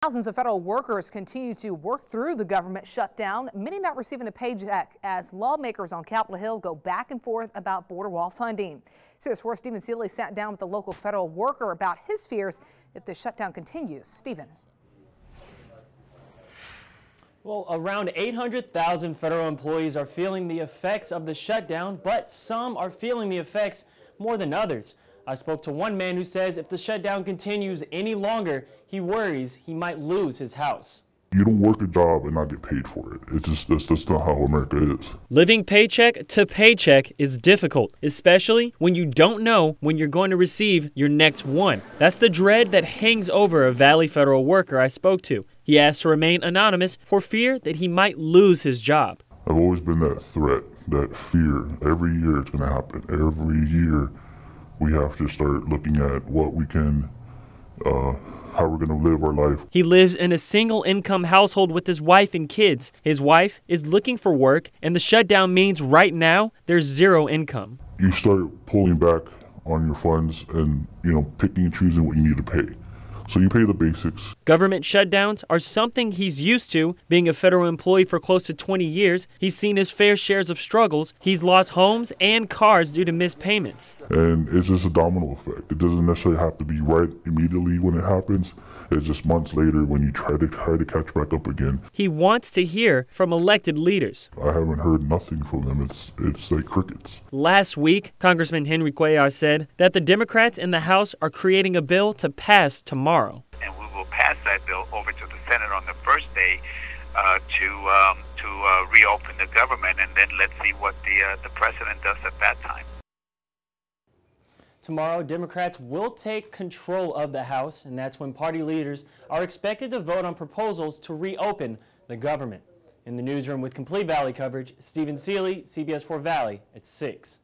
Thousands of federal workers continue to work through the government shutdown, many not receiving a paycheck as lawmakers on Capitol Hill go back and forth about border wall funding. CBS 4's Stephen Seeley sat down with a local federal worker about his fears if the shutdown continues. Stephen. Well, around 800,000 federal employees are feeling the effects of the shutdown, but some are feeling the effects more than others. I spoke to one man who says if the shutdown continues any longer, he worries he might lose his house. You don't work a job and not get paid for it. That's just not how America is. Living paycheck to paycheck is difficult, especially when you don't know when you're going to receive your next one. That's the dread that hangs over a Valley federal worker I spoke to. He asked to remain anonymous for fear that he might lose his job. I've always been that threat, that fear. Every year it's going to happen. Every year we have to start looking at what we can, how we're going to live our life. He lives in a single income household with his wife and kids. His wife is looking for work, and the shutdown means right now there's zero income. You start pulling back on your funds and, picking and choosing what you need to pay. So you pay the basics. Government shutdowns are something he's used to. Being a federal employee for close to 20 years, he's seen his fair shares of struggles. He's lost homes and cars due to missed payments. And it's just a domino effect. It doesn't necessarily have to be right immediately when it happens. It's just months later when you try to catch back up again. He wants to hear from elected leaders. I haven't heard nothing from them. It's like crickets. Last week, Congressman Henry Cuellar said that the Democrats in the House are creating a bill to pass tomorrow. And we will pass that bill over to the Senate on the first day to reopen the government, and then let's see what the president does at that time. Tomorrow, Democrats will take control of the House, and that's when party leaders are expected to vote on proposals to reopen the government. In the newsroom with complete Valley coverage, Stephen Seeley, CBS 4 Valley at 6.